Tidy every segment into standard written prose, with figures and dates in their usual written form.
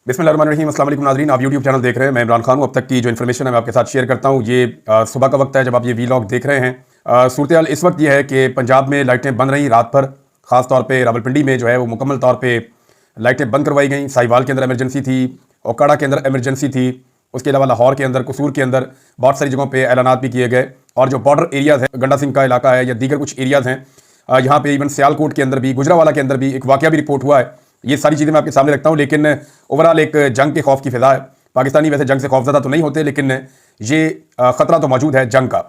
बिस्मिल्लाहिर्रहमानिर्रहीम। अस्सलाम वालेकुम नाज़रीन, आप यूट्यूब चैनल देख रहे हैं। मैं इमरान खान हूँ। अब तक की जो इन्फॉर्मेशन है मैं आपके साथ शेयर करता हूँ। ये सुबह का वक्त है जब आप ये वीलॉग देख रहे हैं। सूरत हाल इस वक्त ये है कि पंजाब में लाइटें बंद रहीं रात भर। ख़ास तौर पे रावलपिंडी में जो है वो मुकम्मल तौर पे लाइटें बंद करवाई गई। साहिवाल के अंदर एमरजेंसी थी, ओकाड़ा के अंदर एमरजेंसी थी, उसके अलावा लाहौर के अंदर, कसूर के अंदर बहुत सारी जगहों पर ऐलानात भी किए गए। और जो बॉर्डर एरियाज़ हैं, गंडा सिंह का इलाका है या दीगर कुछ एरियाज़ हैं, यहाँ पे इवन सियालकोट के अंदर भी, गुजरावाला के अंदर भी एक वाक़या भी रिपोर्ट हुआ है। ये सारी चीज़ें मैं आपके सामने रखता हूँ। लेकिन ओवरऑल एक जंग के खौफ की फिजा है। पाकिस्तानी वैसे जंग से खौफज़दा तो नहीं होते, लेकिन ये ख़तरा तो मौजूद है जंग का।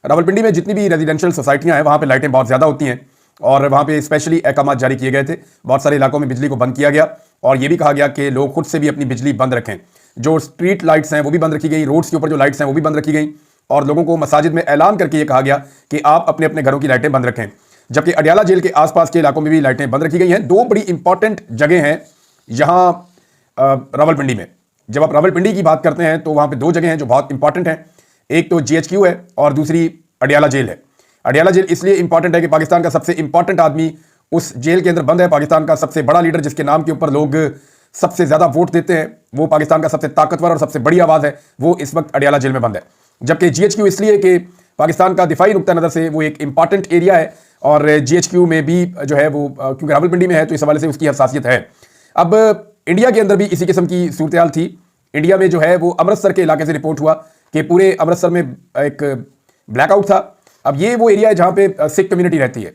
रावलपिंडी में जितनी भी रेजिडेंशियल सोसाइटियाँ हैं वहाँ पे लाइटें बहुत ज़्यादा होती हैं और वहाँ पे स्पेशली अहकामात जारी किए गए थे। बहुत सारे इलाकों में बिजली को बंद किया गया और ये भी कहा गया कि लोग खुद से भी अपनी बिजली बंद रखें। जो स्ट्रीट लाइट्स हैं वो भी बंद रखी गई, रोड्स के ऊपर जो लाइट्स हैं वो भी बंद रखी गई और लोगों को मसाजिद में ऐलान करके ये कहा गया कि आप अपने अपने घरों की लाइटें बंद रखें। जबकि अडियाला जेल के आसपास के इलाकों में भी लाइटें बंद रखी गई हैं। दो बड़ी इंपॉर्टेंट जगह हैं यहाँ रावलपिंडी में। जब आप रावलपिंडी की बात करते हैं तो वहाँ पे दो जगह हैं जो बहुत इंपॉर्टेंट हैं। एक तो GHQ है और दूसरी अडियाला जेल है। अडियाला जेल इसलिए इंपॉर्टेंट है कि पाकिस्तान का सबसे इंपॉर्टेंट आदमी उस जेल के अंदर बंद है। पाकिस्तान का सबसे बड़ा लीडर जिसके नाम के ऊपर लोग सबसे ज़्यादा वोट देते हैं, वो पाकिस्तान का सबसे ताकतवर और सबसे बड़ी आवाज़ है, वो इस वक्त अडियाला जेल में बंद है। जबकि GHQ इसलिए कि पाकिस्तान का दिफाई नुक्ता नज़र से वो एक इंपॉर्टेंट एरिया है और GHQ में भी जो है वो क्योंकि रावलपिंडी में है तो इस हवाले से उसकी हसासियत है। अब इंडिया के अंदर भी इसी किस्म की सूरत हाल थी। इंडिया में जो है वो अमृतसर के इलाके से रिपोर्ट हुआ कि पूरे अमृतसर में एक ब्लैकआउट था। अब ये वो एरिया है जहाँ पे सिख कम्युनिटी रहती है।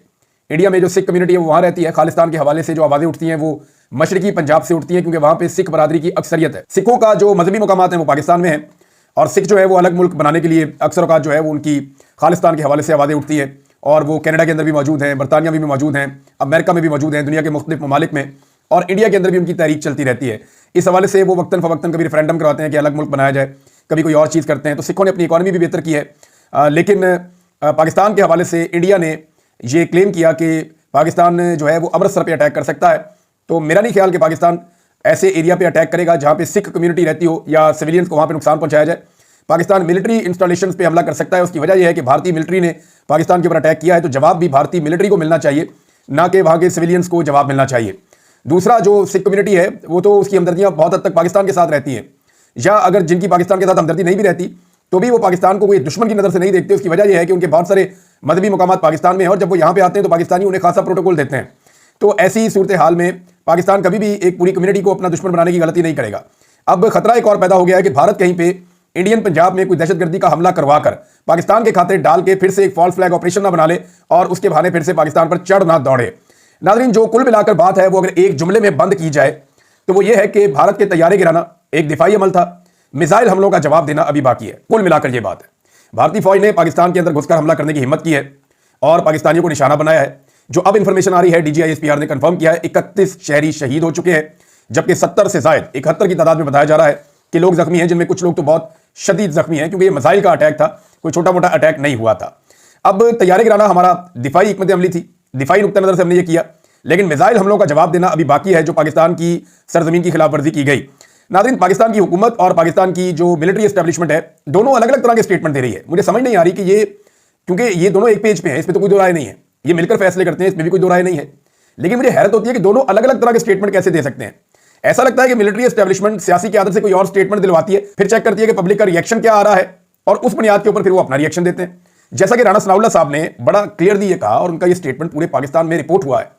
इंडिया में जो सिख कम्युनिटी है वो वहाँ रहती है। खालिस्तान के हवाले से जो आवाज़ें उठती हैं वो मशरकी पंजाब से उठती हैं क्योंकि वहाँ पे सिख बरादरी की अक्सरियत है। सिखों का जो मजहबी मकामात हैं वो पाकिस्तान में है और सिख जो है वो अलग मुल्क बनाने के लिए अक्सर औकात जो है वो उनकी खालिस्तान के हवाले से आवाज़ें उठती हैं और वो कनाडा के अंदर भी मौजूद हैं, बरतानिया में भी मौजूद हैं, अमेरिका में भी मौजूद हैं, दुनिया के मुख्तलिफ ममालिक में, और इंडिया के अंदर भी उनकी तहरीक चलती रहती है। इस हवाले से वो वक्तन फ़वक्तन कभी रेफरेंडम करवाते हैं कि अलग मुल्क बनाया जाए, कभी कोई और चीज़ करते हैं। तो सिखों ने अपनी इकॉनमी भी बेहतर की है। लेकिन पाकिस्तान के हवाले से इंडिया ने ये क्लेम किया कि पाकिस्तान जो है वो अमृतसर पर अटैक कर सकता है। तो मेरा नहीं ख्याल कि पाकिस्तान ऐसे एरिया पर अटैक करेगा जहाँ पर सिख कम्यूनिटी रहती हो या सिविलियंस को वहाँ पर नुकसान पहुँचाया जाए। पाकिस्तान मिलिट्री इंस्टॉलेशंस पे हमला कर सकता है। उसकी वजह यह है कि भारतीय मिलिट्री ने पाकिस्तान के ऊपर अटैक किया है, तो जवाब भी भारतीय मिलिट्री को मिलना चाहिए, ना कि वहाँ के सिविलियंस को जवाब मिलना चाहिए। दूसरा, जो सिख कम्युनिटी है वो तो उसकी हमदर्दियाँ बहुत हद तक पाकिस्तान के साथ रहती हैं, या अगर जिनकी पाकिस्तान के साथ हमदर्दी नहीं भी रहती तो भी वो पाकिस्तान को कोई दुश्मन की नज़र से नहीं देखते। उसकी वजह यह है कि उनके बहुत सारे मजहबी मकामात पाकिस्तान में हैं और जब वो यहाँ पे आते हैं तो पाकिस्तानी उन्हें खासा प्रोटोकॉल देते हैं। तो ऐसी सूरत हाल में पाकिस्तान कभी भी एक पूरी कम्युनिटी को अपना दुश्मन बनाने की गलती नहीं करेगा। अब खतरा एक और पैदा हो गया है कि भारत कहीं पे इंडियन पंजाब में कोई दहशतगर्दी का हमला करवाकर पाकिस्तान के खाते डाल के फिर से एक फॉल्स फ्लैग ऑपरेशन ना बना ले और उसके बहाने फिर से पाकिस्तान पर चढ़ ना दौड़े। नाज़रीन, जो कुल मिलाकर बात है वो अगर एक जुमले में बंद की जाए तो वो ये है कि भारत के तैयारे गिराना एक दिफाई अमल था, मिसाइल हमलों का जवाब देना अभी बाकी है। कुल मिलाकर ये बात है। भारतीय फौज ने पाकिस्तान के अंदर घुसकर हमला करने की हिम्मत की है और पाकिस्तानियों को निशाना बनाया है। जो अब इंफॉर्मेशन आ रही है, DGISPR ने कंफर्म किया है 31 शहरी शहीद हो चुके हैं, जबकि 70 से जायद 71 की तादाद में बताया जा रहा है कि लोग जख्मी हैं, जिनमें कुछ लोग तो बहुत शदीद जख्मी हैं क्योंकि ये मिसाइल का अटैक था, कोई छोटा मोटा अटैक नहीं हुआ था। अब तैयारी गिराना हमारा दिफाई हिकमत अमली थी, दिफाई नुक्ता नज़र से हमने ये किया, लेकिन मिसाइल हमलों का जवाब देना अभी बाकी है जो पाकिस्तान की सरजमीन की खिलाफ वर्जी की गई। नाज़रीन, पाकिस्तान की हुकूमत और पाकिस्तान की जो मिलिट्री एस्टेब्लिशमेंट है दोनों अलग अलग तरह के स्टेटमेंट दे रही है। मुझे समझ नहीं आ रही कि ये, क्योंकि ये दोनों एक पेज पे हैं, इसमें तो कोई दो राय नहीं है, ये मिलकर फैसले करते हैं, इसमें भी कोई दो राय नहीं है। लेकिन मुझे हैरत होती है कि दोनों अलग अलग तरह के स्टेटमेंट कैसे दे सकते हैं। ऐसा लगता है कि मिलिट्री एस्टेब्लिशमेंट सियासी क़यादत से कोई और स्टेटमेंट दिलवाती है, फिर चेक करती है कि पब्लिक का रिएक्शन क्या आ रहा है और उस बुनियाद के ऊपर फिर वो अपना रिएक्शन देते हैं। जैसा कि राणा सनाउल्लाह साहब ने बड़ा क्लियरली ये कहा और उनका ये स्टेटमेंट पूरे पाकिस्तान में रिपोर्ट हुआ है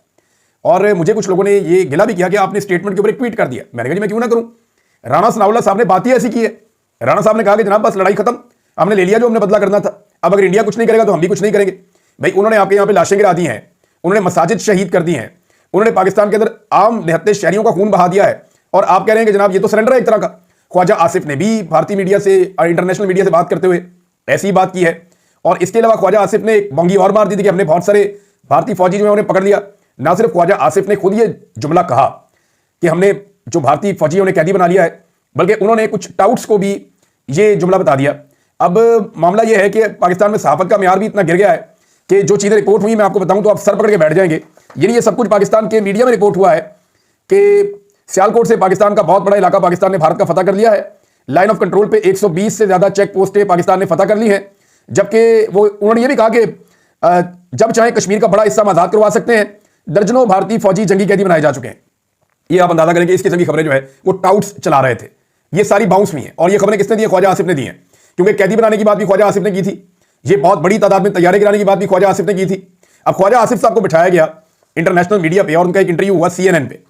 और मुझे कुछ लोगों ने ये गिला भी किया कि आपने स्टेटमेंट के ऊपर एक ट्वीट कर दिया। मैंने कहा जी मैं क्यों ना करूं। राणा सनाउल्लाह साहब ने बात ही ऐसी की है। राणा साहब ने कहा कि जनाब बस लड़ाई खत्म, हमने ले लिया जो हमने बदला करना था, अब अगर इंडिया कुछ नहीं करेगा तो हम भी कुछ नहीं करेंगे। भाई, उन्होंने आपके यहाँ पे लाशें गिरा दी हैं, उन्होंने मसाजिद शहीद कर दी हैं, उन्होंने पाकिस्तान के अंदर आम निहत्ते शहरियों का खून बहा दिया है और आप कह रहे हैं कि जनाब ये तो सरेंडर है एक तरह का। ख्वाजा आसिफ ने भी भारतीय मीडिया से और इंटरनेशनल मीडिया से बात करते हुए ऐसी ही बात की है और इसके अलावा ख्वाजा आसिफ ने एक बंगी और मार दी थी कि हमने बहुत सारे भारतीय फौजी जो है उन्हें पकड़ लिया। ना सिर्फ ख्वाजा आसिफ ने खुद ये जुमला कहा कि हमने जो भारतीय फौजी उन्हें कैदी बना लिया है, बल्कि उन्होंने कुछ टाउट्स को भी ये जुमला बता दिया। अब मामला ये है कि पाकिस्तान में सहाफत का म्यार भी इतना गिर गया है कि जो चीज़ें रिपोर्ट हुई मैं आपको बताऊं तो आप सर पकड़ के बैठ जाएंगे। यानी ये सब कुछ पाकिस्तान के मीडिया में रिपोर्ट हुआ है कि सियालकोट से पाकिस्तान का बहुत बड़ा इलाका पाकिस्तान ने भारत का फतह कर लिया है। लाइन ऑफ कंट्रोल पे 120 से ज़्यादा चेक पोस्टें पाकिस्तान ने फतह कर ली हैं, जबकि वो उन्होंने ये भी कहा कि जब चाहे कश्मीर का बड़ा हिस्सा हम आज़ाद करवा सकते हैं। दर्जनों भारतीय फौजी जंगी कैदी बनाए जा चुके हैं। ये आप अंदाजा करें कि इस किस्म की खबरें जो है वो टाउट्स चला रहे थे, ये सारी बाउंस हुई हैं। और ये खबरें किसने दी है? ख्वाजा आसिफ ने दी हैं, क्योंकि कैदी बनाने की बात भी ख्वाजा आसिफ ने की थी, ये बहुत बड़ी तादाद में तैयारी गिराने की बात भी ख्वाजा आसिफ ने की थी। अब ख्वाजा आसिफ साहब को बिठाया गया इंटरनेशनल मीडिया पे और उनका एक इंटरव्यू हुआ CNN पे।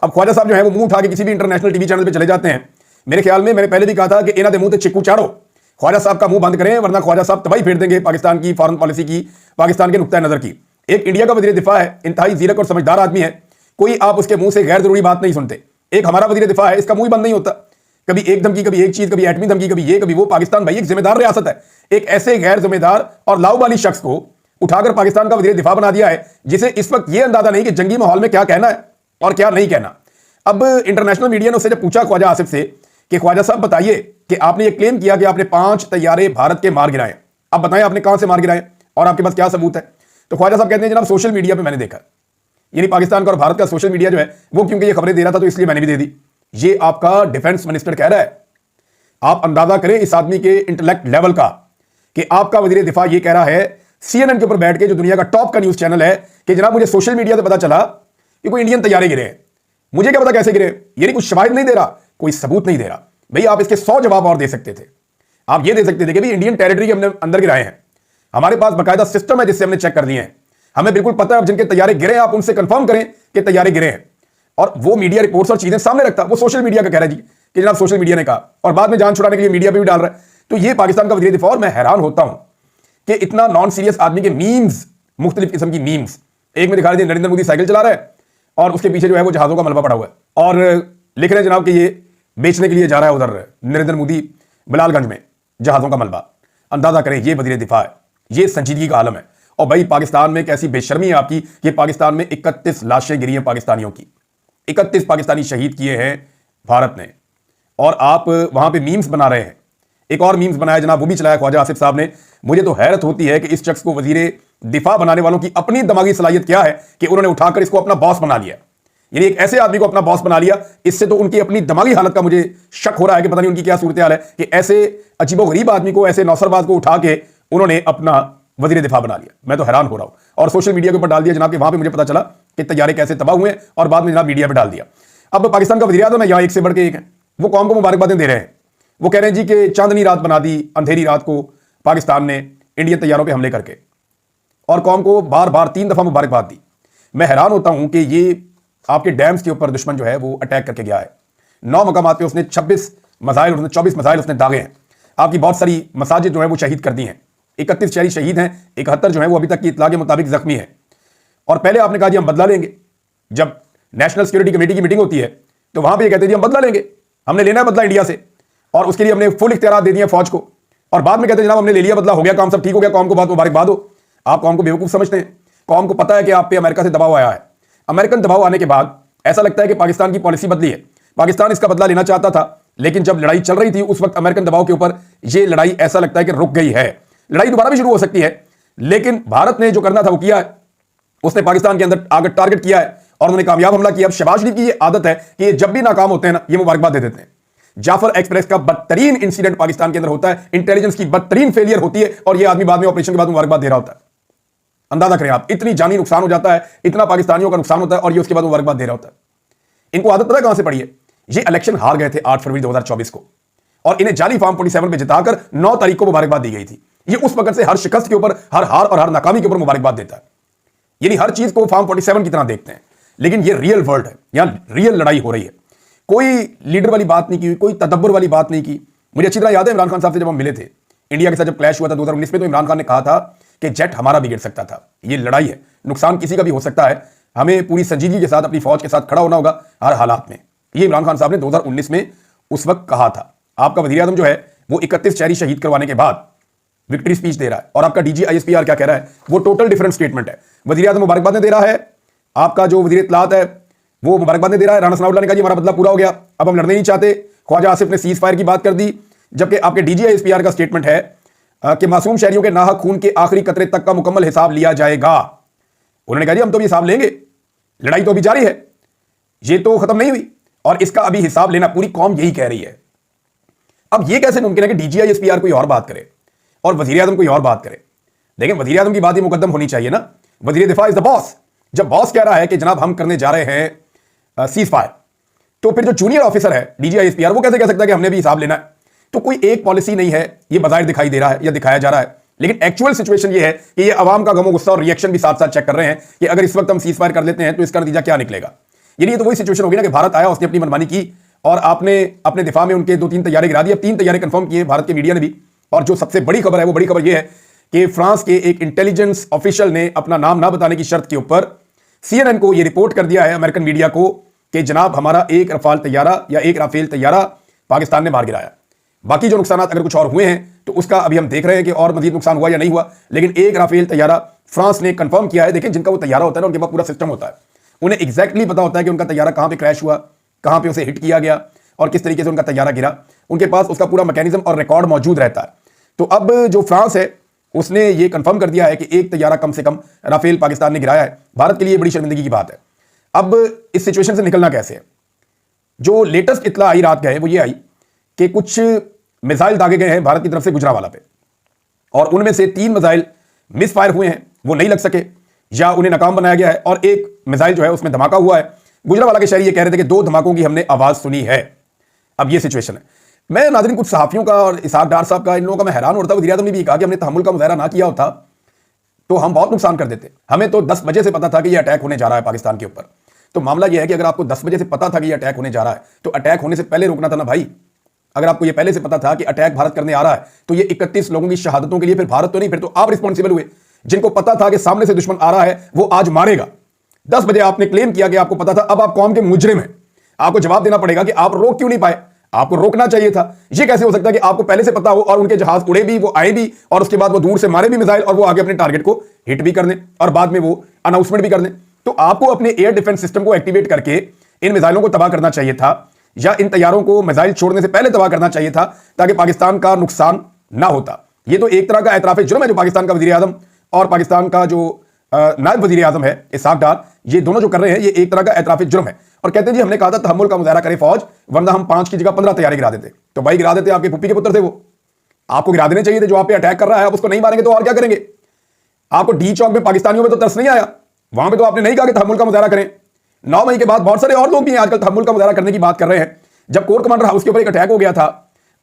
अब ख्वाजा साहब जो है वो मुंह उठा के किसी भी इंटरनेशनल टीवी चैनल पे चले जाते हैं। मेरे ख्याल में मैंने पहले भी कहा था कि इन्होंने मुंह से चिक्कू चाड़ो, ख्वाजा साहब का मुंह बंद करें, वरना ख्वाजा साहब तबाही फेर देंगे पाकिस्तान की फॉरेन पॉलिसी की, पाकिस्तान के नुक्ता नजर की। एक इंडिया का वजीर दिफा है, इंतहाई जीरक और समझदार आदमी है, कोई आप उसके मुंह से गैर जरूरी बात नहीं सुनते। एक हमारा वजीर दिफा है, इसका मुंह बंद नहीं होता, कभी एक धमकी, कभी एक चीज, कभी एटमी धमकी, कभी ये कभी वो। पाकिस्तान भाई एक जिम्मेदार रियासत है, एक ऐसे गैर जिम्मेदार और लाउबाली शख्स को उठाकर पाकिस्तान का वजीर दिफा बना दिया है, जिसे इस वक्त यह अंदाजा नहीं कि जंगी माहौल में क्या कहना है और क्या नहीं कहना। अब इंटरनेशनल मीडिया ने उससे जब पूछा ख्वाजा आसिफ से कि ख्वाजा साहब बताइए कि आपने ये क्लेम किया कि आपने 5 तैयारे भारत के मार गिराए, अब बताएं आपने कहां से मार गिराए और आपके पास क्या सबूत है? तो ख्वाजा साहब कहते हैं जनाब सोशल मीडिया पे मैंने देखा, यानी पाकिस्तान का और भारत का सोशल मीडिया जो है वो, क्योंकि ये खबरें दे रहा था तो इसलिए मैंने भी दे दी। ये आपका डिफेंस मिनिस्टर कह रहा है। आप अंदाजा करें इस आदमी के इंटेलेक्ट लेवल का कि आपका वजीर दिफा ये कह रहा है CNN के ऊपर बैठ के, जो दुनिया का टॉप का न्यूज चैनल है, कि जनाब मुझे सोशल मीडिया से पता चला कि कोई इंडियन तैयारे गिरे हैं। मुझे क्या पता कैसे गिरे, यानी कुछ शवाहिद नहीं दे रहा, कोई सबूत नहीं दे रहा। भाई आप इसके 100 जवाब और दे सकते थे। आप ये दे सकते थे कि भाई इंडियन टेरिटरी के हमने अंदर गिराए हैं, हमारे पास बाकायदा सिस्टम है जिससे हमने चेक कर दिए हैं, हमें बिल्कुल पता है। अब जिनके तैयारे गिरे आप उनसे कंफर्म करें कि तैयारे गिरे हैं, और वो मीडिया रिपोर्ट्स और चीजें सामने रखता। वो सोशल मीडिया का कह रहा है जी कि जनाब सोशल मीडिया ने कहा, और बाद में जान छुड़ाने के लिए मीडिया पे भी डाल रहा है। तो ये पाकिस्तान का वजीर दिफा। और मैं हैरान होता हूं कि इतना नॉन सीरियस आदमी के मीम्स, मुख्तलिफ किस्म की मीम्स, एक में दिखा रहे थे नरेंद्र मोदी साइकिल चला रहा है और उसके पीछे जो है वो जहाजों का मलबा पड़ा हुआ है, और लिख रहे हैं जनाब कि ये बेचने के लिए जा रहा है उधर नरेंद्र मोदी बिलालगंज में जहाजों का मलबा। अंदाजा करें ये वजीर दिफा है, ये संजीदगी का आलम है। और भाई पाकिस्तान में कैसी बेशर्मी है आपकी कि पाकिस्तान में 31 लाशें गिरी हैं पाकिस्तानियों की, 31 पाकिस्तानी शहीद किए हैं भारत ने, और आप वहां पे मीम्स बना रहे हैं। एक और मीम्स बनाया जनाब, वो भी चलाया ख्वाजा आसिफ साहब ने। मुझे तो हैरत होती है कि इस शख्स को वजीर दिफा बनाने वालों की अपनी दिमागी सलाहियत क्या है कि उन्होंने उठाकर इसको अपना बॉस बना लिया, यानी एक ऐसे आदमी को अपना बॉस बना लिया। इससे तो उनकी अपनी दिमागी हालत का मुझे शक हो रहा है कि पता नहीं उनकी क्या सूरत हाल है कि ऐसे अजीबोगरीब आदमी को, ऐसे नौसरबाज को उठा के उन्होंने अपना वजीर दिफा बना लिया। मैं तो हैरान हो रहा हूं। और सोशल मीडिया के ऊपर डाल दिया जनाब कि वहां पे मुझे पता चला कि तैयारे कैसे तबाह हुए, और बाद में जनाब मीडिया पे डाल दिया। अब पाकिस्तान का वजीर आज़म है, यहाँ एक से बढ़ के एक है, वो कौम को मुबारकबादें दे रहे हैं। वो कह रहे हैं जी कि चांदनी रात बना दी, अंधेरी रात को पाकिस्तान ने इंडियन तैयारों पर हमले करके, और कौम को बार बार 3 दफा मुबारकबाद दी। मैं हैरान होता हूं कि ये आपके डैम्स के ऊपर दुश्मन जो है वो अटैक करके गया है। 9 मकामात पे उसने 24 मिसाइल उसने दागे हैं। आपकी बहुत सारी मसाजिद जो है वो शहीद कर दी हैं। 31 शहरी शहीद हैं, 71 जो है वो अभी तक की इतला के मुताबिक जख्मी है। और पहले आपने कहा जी हम बदला लेंगे, जब नेशनल सिक्योरिटी कमेटी की मीटिंग होती है तो वहां पर ये कहते हैं जी हम बदला लेंगे, हमने लेना है बदला इंडिया से, और उसके लिए हमने फुल इख्तियार दे दिए फौज को। और बाद में कहते हैं जनाब हमने ले लिया बदला, हो गया काम, सब ठीक हो गया, कौम को बहुत मुबारकबाद हो। आप कौम को बेवकूफ समझते हैं। कौम को पता है कि आप पे अमेरिका से दबाव आया है। अमेरिकन दबाव आने के बाद ऐसा लगता है कि पाकिस्तान की पॉलिसी बदली है, पाकिस्तान इसका बदला लेना चाहता था, लेकिन जब लड़ाई चल रही थी उस वक्त अमेरिकन दबाव के ऊपर ये लड़ाई ऐसा लगता है कि रुक गई है। लड़ाई दोबारा भी शुरू हो सकती है, लेकिन भारत ने जो करना था वो किया है। उसने पाकिस्तान के अंदर आगे टारगेट किया है और उन्होंने कामयाब हमला किया। अब शहबाज शरीफ की ये आदत है कि ये जब भी नाकाम होते हैं ना, ये मुबारकबाद दे देते हैं। जाफर एक्सप्रेस का बदतरीन इंसिडेंट पाकिस्तान के अंदर होता है, इंटेलिजेंस की बदतरीन फेलियर होती है, और ये आदमी बाद में ऑपरेशन के बाद मुबारकबाद दे रहा होता है। अंदाजा करें आप, इतनी जानी नुकसान हो जाता है, इतना पाकिस्तानियों का नुकसान होता है, और ये उसके बाद मुबारकबाद दे रहा होता है। इनको आदत पता है कहां से पड़ी है? ये इलेक्शन हार गए थे 8 फरवरी 2024 को, और इन्हें जाली फॉर्म 47 में जिताकर 9 तारीख को मुबारकबाद दी गई थी। ये उस वक्त से हर शिकस्त के ऊपर, हर हार और हर नाकामी के ऊपर मुबारकबाद देता है, यानी हर चीज को फॉर्म 47 की तरह देखते हैं। लेकिन ये रियल वर्ल्ड है, यहां रियल लड़ाई हो रही है। कोई लीडर वाली बात नहीं की, कोई तदब्बर वाली बात नहीं की। मुझे अच्छी तरह याद है इमरान खान साहब से जब हम मिले थे इंडिया के साथ, जब क्लैश हुआ था 2019 में, तो इमरान खान ने कहा था कि जेट हमारा भी गिर सकता था। ये लड़ाई है, नुकसान किसी का भी हो सकता है, हमें पूरी संजीदगी के साथ अपनी फौज के साथ खड़ा होना होगा हर हालात में। ये इमरान खान साहब ने 2019 में उस वक्त कहा था। आपका वजीर आज़म जो है वो 31 शहरी शहीद करवाने के बाद विक्ट्री स्पीच दे रहा है, और आपका डीजी ISPR क्या कह रहा है, वो टोटल डिफरेंट स्टेटमेंट है। वजीर आज़म मुबारकबाद दे रहा है, आपका जो वजीर इत्तलात है वो मुबारकबाद दे रहा है। राना सनाउल्लाह ने कहा जी हमारा बदला पूरा हो गया, अब हम लड़ने नहीं चाहते। ख्वाजा आसिफ ने सीज फायर की बात कर दी, जबकि आपके डीजी ISPR का स्टेटमेंट है कि मासूम शहरियों के नाहक खून के आखिरी कतरे तक का मुकम्मल हिसाब लिया जाएगा। उन्होंने कहा जी हम तो भी हिसाब लेंगे, लड़ाई तो अभी जारी है, ये तो खत्म नहीं हुई, और इसका अभी हिसाब लेना पूरी कौम यही कह रही है। अब ये कैसे मुमकिन है कि डीजी ISPR कोई और बात करे और वजीर आज़म कोई और बात करे? लेकिन वजीर आज़म की बात ही मुकद्दम होनी चाहिए ना। वजीर दिफा इज द बॉस। जब बॉस कह रहा है कि जनाब हम करने जा रहे हैं सीज फायर, तो फिर जो जूनियर ऑफिसर है DGISPR वो कैसे कह सकता है कि हमने भी हिसाब लेना है? तो कोई एक पॉलिसी नहीं है, ये बाजार दिखाई दे रहा है या दिखाया जा रहा है, लेकिन एक्चुअल सिचुएशन ये है कि ये अवाम का गमो गुस्सा और रिएक्शन भी साथ साथ चेक कर रहे हैं कि अगर इस वक्त हम सीज फायर कर लेते हैं तो इसका नतीजा क्या निकलेगा। यानी ये तो वही सिचुएशन होगी ना कि भारत आया, उसने अपनी मनमानी की और आपने अपने दिफा में उनके 2-3 तैयारे गिरा दी। अब 3 तैयारे कंफर्म किए भारत के मीडिया ने भी, और जो सबसे बड़ी खबर है वो बड़ी खबर ये है कि फ्रांस के एक इंटेलिजेंस ऑफिशियल ने अपना नाम ना बताने की शर्त के ऊपर CNN को यह रिपोर्ट कर दिया है, अमेरिकन मीडिया को, कि जनाब हमारा एक रफाल तैयारा या एक राफेल तैयारा पाकिस्तान ने मार गिराया। बाकी जो नुकसान अगर कुछ और हुए हैं तो उसका अभी हम देख रहे हैं कि और मजीद नुकसान हुआ या नहीं हुआ, लेकिन एक राफेल तैयारा फ्रांस ने कंफर्म किया है। देखिए, जिनका वो तैयारा होता है ना, उनके पास पूरा सिस्टम होता है, उन्हें एग्जैक्टली पता होता है कि उनका तैयारा कहां पे क्रैश हुआ, कहां पे उसे हिट किया गया और किस तरीके से उनका तैयारा गिरा। उनके पास उसका पूरा मैकेनिज्म और रिकॉर्ड मौजूद रहता है। तो अब जो फ्रांस है उसने ये कंफर्म कर दिया है कि एक तैयारा कम से कम राफेल पाकिस्तान ने गिराया है। भारत के लिए बड़ी शर्मिंदगी की बात है। अब इस सिचुएशन से निकलना कैसे है? जो लेटेस्ट इत्तला आई रात गए वो ये आई कि कुछ मिसाइल दागे गए हैं भारत की तरफ से गुजरावाला पे, और उनमें से 3 मिसाइल मिस फायर हुए हैं, वो नहीं लग सके या उन्हें नाकाम बनाया गया है, और एक मिसाइल जो है उसमें धमाका हुआ है। गुजरावाला के शहरी ये कह रहे थे कि 2 धमाकों की हमने आवाज सुनी है। अब ये सिचुएशन है। मैं नाज़रीन कुछ सहाफियों का और इसहाक डार साहब का, इन लोगों का मैं हैरान होता हूं। वज़ीर-ए-आज़म ने भी कहा कि हमने तहम्मुल का मुजाहरा ना किया होता तो हम बहुत नुकसान कर देते। हमें तो 10 बजे से पता था कि यह अटैक होने जा रहा है पाकिस्तान के ऊपर। तो मामला यह है कि अगर आपको 10 बजे से पता था कि यह अटैक होने जा रहा है तो अटैक होने से पहले रोकना था ना भाई। अगर आपको यह पहले से पता था कि अटैक भारत करने आ रहा है तो ये 31 लोगों की शहादतों के लिए फिर भारत तो नहीं, फिर तो आप रिस्पॉन्सिबल हुए। जिनको पता था कि सामने से दुश्मन आ रहा है वो आज मारेगा। 10 बजे आपने क्लेम किया कि आपको पता था, अब आप कौम के मुजरिम हैं। आपको जवाब देना पड़ेगा कि आप रोक क्यों नहीं पाए। आपको रोकना चाहिए था। यह कैसे हो सकता है कि आपको पहले से पता हो और उनके जहाज उड़े भी, वो आए भी, और उसके बाद वो दूर से मारे भी मिसाइल, और वो आगे अपने टारगेट को हिट भी कर दें और बाद में वो अनाउंसमेंट भी कर दें। तो आपको अपने एयर डिफेंस सिस्टम को एक्टिवेट करके इन मिसाइलों को तबाह करना चाहिए था, या इन तैयारों को मिसाइल छोड़ने से पहले तबाह करना चाहिए था, ताकि पाकिस्तान का नुकसान ना होता। यह तो एक तरह का एतराफ़ जुर्म है जो पाकिस्तान का वज़ीर-ए-आज़म और पाकिस्तान का जो नायब वज़ीर-ए-आज़म है इसहाक डार, ये दोनों जो कर रहे हैं, ये एक तरह का एतराफ़ जुर्म है। और कहते हैं जी हमने कहा था तहम्मुल का मुजाहरा करे फौज, वरना हम 5 की जगह 15 तैयारी गिरा देते। तो भाई गिरा देते, आपके पुप्पी के पुत्र थे वो, आपको गिरा देने चाहिए थे। जो आप पे अटैक कर रहा है आप उसको नहीं मारेंगे तो और क्या करेंगे? आपको डी चौक में पाकिस्तानियों में तो तरस नहीं आया? वहां पे तो आपने नहीं कहा कि तहम्मुल का मुजाहरा करें। 9 मई के बाद बहुत सारे और लोग भी आजकल तहम्मुल का मुजाहरा करने की बात कर रहे हैं। जब कोर कमांडर हाउस के ऊपर एक अटैक हो गया था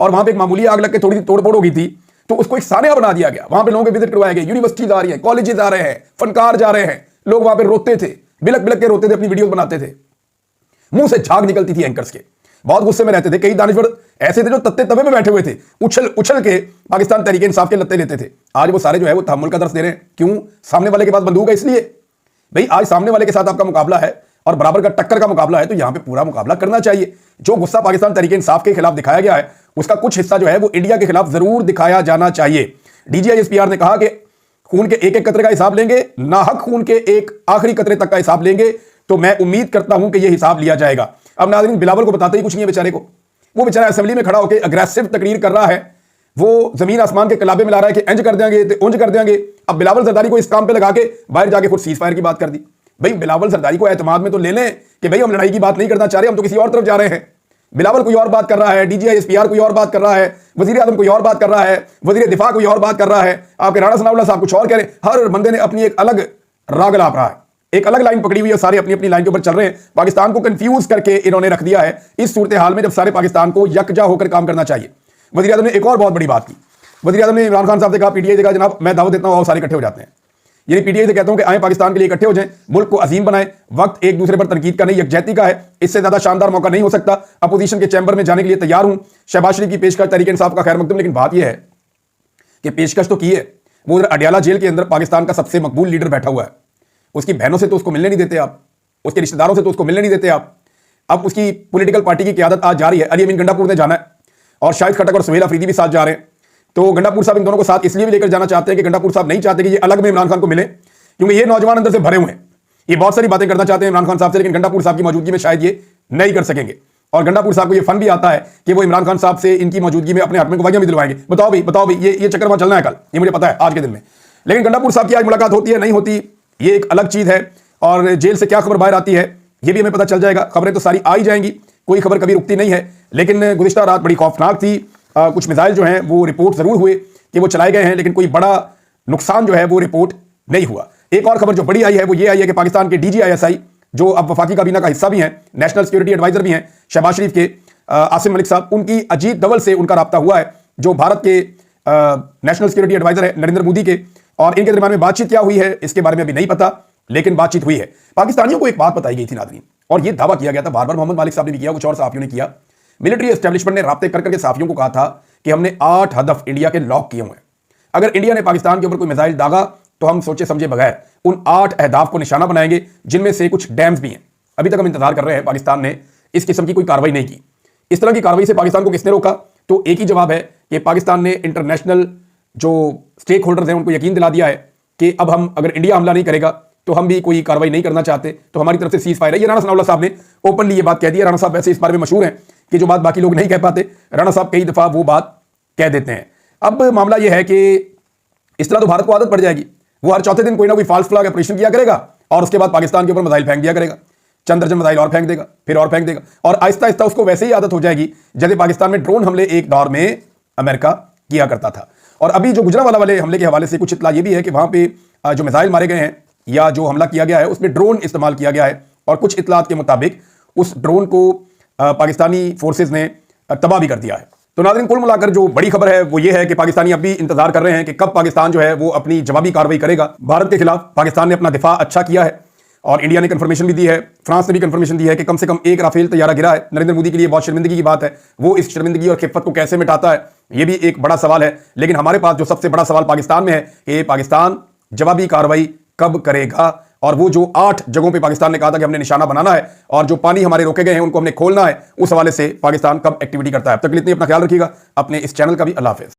और वहां पे एक मामूली आग लग के थोड़ी तोड़फोड़ हो गई थी, तो उसको एक सानिया बना दिया गया। वहां पे लोगों के विजिट करवाए गए, यूनिवर्सिटीज आ रही है, कॉलेजेस आ रहे हैं, फनकार जा रहे हैं, लोग वहां पे रोते थे, बिलक बिलक के रोते थे, अपनी वीडियोस बनाते थे, मुंह से झाग निकलती थी एंकर्स के, बहुत गुस्से में रहते थे। कई दानिश्वर ऐसे थे जो तत्ते तवे में बैठे हुए थे, उछल उछल के पाकिस्तान तहरीक इंसाफ के लत्ते लेते थे। आज वो सारे जो है वो तहम्मुल का दर्स दे रहे हैं। क्यों? सामने वाले के पास बंदूक है इसलिए। भाई आज सामने वाले के साथ आपका मुकाबला है और बराबर का टक्कर का मुकाबला है, तो यहां पे पूरा मुकाबला करना चाहिए। जो गुस्सा पाकिस्तान तहरीक इंसाफ के खिलाफ दिखाया गया है उसका कुछ हिस्सा जो है वो इंडिया के खिलाफ जरूर दिखाया जाना चाहिए। DGISPR ने कहा कि खून के एक एक कतरे का हिसाब लेंगे, नाहक खून के एक आखिरी कतरे तक का हिसाब लेंगे, तो मैं उम्मीद करता हूं कि यह हिसाब लिया जाएगा। अब नाज़रीन बिलावल को बताते ही कुछ नहीं है बेचारे को। वो बेचारा असेंबली में खड़ा होकर अग्रेसिव तकरीर कर रहा है, वो जमीन आसमान के कलाबे में ला रहा है कि इंज कर देंगे तो उंज कर देंगे। अब बिलावल जरदारी को इस काम पे लगा के बाहर जाके खुद सीज फायर की बात कर दी। भाई बिलावल जरदारी को एतमाद में तो ले लें कि भाई हम लड़ाई की बात नहीं करना चाह रहे, हम तो किसी और तरफ जा रहे हैं। बिलावल कोई और बात कर रहा है, DGISPR कोई और बात कर रहा है, वज़ीर-ए-आज़म कोई और बात कर रहा है, वज़ीर दिफा कोई और बात कर रहा है, आपके राणा सनाउल्लाह साहब कुछ और कह रहे हैं। हर बंदे ने अपनी एक अलग राग लाप रहा है, एक अलग लाइन पकड़ी हुई है, सारे अपनी अपनी लाइन के ऊपर चल रहे हैं। पाकिस्तान को कंफ्यूज करके इन्होंने रख दिया है इस सूरत हाल में जब सारे पाकिस्तान को यकजा होकर काम करना चाहिए। वज़ीर-ए-आज़म ने एक और बहुत बड़ी बात की। वज़ीर-ए-आज़म ने इमरान खान साहब से कहा, PTI से कहा जनाब मैं दावत देता हूं और सारे इकट्ठे हो जाते हैं। यानी PTI से कहता हूं कि आए पाकिस्तान के लिए इकट्ठे हो जाएं, मुल्क को अजीम बनाएं। वक्त एक दूसरे पर तनकीद का नहीं, यकजहती का है। इससे ज्यादा शानदार मौका नहीं हो सकता। अपोजिशन के चैंबर में जाने के लिए तैयार हूं। शहबाज शरीफ की पेशकश तहरीक इंसाफ का खैर मकदम, लेकिन बात यह है कि पेशकश तो की है, वो उधर अडयाला जेल के अंदर पाकिस्तान का सबसे मकबूल लीडर बैठा हुआ है। उसकी बहनों से तो उसको मिलने नहीं देते आप, उसके रिश्तेदारों से तो उसको मिलने नहीं देते आप। अब उसकी पॉलिटिकल पार्टी की क़यादत आज जा रही है, अली अमीन गंडापुर ने जाना है और शाहिद खटक और सुहेल अफरीदी भी साथ जा रहे हैं। तो गंडापुर साहब इन दोनों को साथ इसलिए भी लेकर जाना चाहते हैं कि गंडापुर साहब नहीं चाहते कि ये अलग में इमरान खान को मिले, क्योंकि ये नौजवान अंदर से भरे हुए हैं, ये बहुत सारी बातें करना चाहते हैं इमरान खान साहब से, लेकिन गंडापुर साहब की मौजूदगी में शायद ये नहीं कर सकेंगे। और गंडापुर साहब को ये फन भी आता है कि वो इमरान खान साहब से इनकी मौजूदगी में अपने हक में गवाहियां भी दिलवाएंगे। बताओ भाई ये चक्कर वहां चलना है कल, ये मुझे पता है आज के दिन में। लेकिन गंडापुर साहब की आज मुलाकात होती है नहीं होती ये एक अलग चीज है, और जेल से क्या खबर बाहर आती है ये भी हमें पता चल जाएगा। खबरें तो सारी आ ही जाएंगी, कोई खबर कभी रुकती नहीं है। लेकिन गुज़िश्ता रात बड़ी खौफनाक थी। कुछ मिसाइल जो हैं वो रिपोर्ट जरूर हुए कि वो चलाए गए हैं, लेकिन कोई बड़ा नुकसान जो है वो रिपोर्ट नहीं हुआ। एक और खबर जो बड़ी आई है वो ये आई है कि पाकिस्तान के DGISI जो अब वफाकी काबीना का हिस्सा भी हैं, नेशनल सिक्योरिटी एडवाइजर भी हैं, शहबाज शरीफ के आसिम मलिक साहब, उनकी अजीत डोवल से उनका राब्ता हुआ है, जो भारत के नेशनल सिक्योरिटी एडवाइजर है नरेंद्र मोदी के। और इनके दरमियान में बातचीत क्या हुई है इसके बारे में अभी नहीं पता, लेकिन बातचीत हुई है। पाकिस्तानियों को एक बात बताई गई थी नाज़रीन, और यह दावा किया गया था, बार बार मोहम्मद मालिक साहब ने भी किया, कुछ और सहाफियों ने किया। मिलिट्री एस्टेब्लिशमेंट ने राब्ते कर करके सहाफियों को कहा था कि हमने 8 हदफ इंडिया के लॉक किए हुए हैं, अगर इंडिया ने पाकिस्तान के ऊपर कोई मिसाइल दागा तो हम सोचे समझे बगैर उन 8 अहदाफ को निशाना बनाएंगे, जिनमें से कुछ डैम्स भी हैं। अभी तक हम इंतजार कर रहे हैं, पाकिस्तान ने इस किस्म की कोई कार्रवाई नहीं की। इस तरह की कार्रवाई से पाकिस्तान को किसने रोका? तो एक ही जवाब है कि पाकिस्तान ने इंटरनेशनल जो स्टेक होल्डर्स हैं उनको यकीन दिला दिया है कि अब हम, अगर इंडिया हमला नहीं करेगा तो हम भी कोई कार्रवाई नहीं करना चाहते, तो हमारी तरफ से सीज फायर है। ये राणा सनाउल्लाह साहब ने ओपनली ये बात कह दी है। राणा साहब वैसे इस बारे में मशहूर हैं कि जो बात बाकी लोग नहीं कह पाते, राणा साहब कई दफा वो बात कह देते हैं। अब मामला यह है कि इस तरह तो भारत को आदत पड़ जाएगी, वो हर चौथे दिन कोई ना कोई फॉल्स फ्लैग ऑपरेशन किया करेगा और उसके बाद पाकिस्तान के ऊपर मिसाइल फेंक दिया करेगा, चंद दर्जन मिसाइल और फेंक देगा, फिर और फेंक देगा, और आहिस्ता आहिस्ता उसको वैसे ही आदत हो जाएगी जैसे पाकिस्तान में ड्रोन हमले एक दौर में अमेरिका किया करता था। और अभी जो गुजरांवाला वाले हमले के हवाले से कुछ इत्तला ये भी है कि वहां पे जो मिसाइल मारे गए हैं या जो हमला किया गया है उसमें ड्रोन इस्तेमाल किया गया है, और कुछ इत्तलात के मुताबिक उस ड्रोन को पाकिस्तानी फोर्सेज ने तबाह भी कर दिया है। तो नाज़रीन, कुल मिलाकर जो बड़ी खबर है वो ये है कि पाकिस्तानी अब भी इंतजार कर रहे हैं कि कब पाकिस्तान जो है वो अपनी जवाबी कार्रवाई करेगा भारत के खिलाफ। पाकिस्तान ने अपना दिफा अच्छा किया है और इंडिया ने कंफर्मेशन भी दी है, फ्रांस ने भी कंफर्मेशन दी है कि कम से कम एक राफेल तैयारा गिरा है। नरेंद्र मोदी के लिए बहुत शर्मिंदगी की बात है, वो इस शर्मिंदगी और खिफ़त को कैसे मिटाता है ये भी एक बड़ा सवाल है। लेकिन हमारे पास जो सबसे बड़ा सवाल पाकिस्तान में है कि पाकिस्तान जवाबी कार्रवाई कब करेगा, और वो जो 8 जगहों पे पाकिस्तान ने कहा था कि हमने निशाना बनाना है और जो पानी हमारे रोके गए हैं उनको हमने खोलना है, उस हवाले से पाकिस्तान कब एक्टिविटी करता है। अब तक के लिए इतना, अपना ख्याल रखिएगा, अपने इस चैनल का भी। अल्लाह हाफिज़।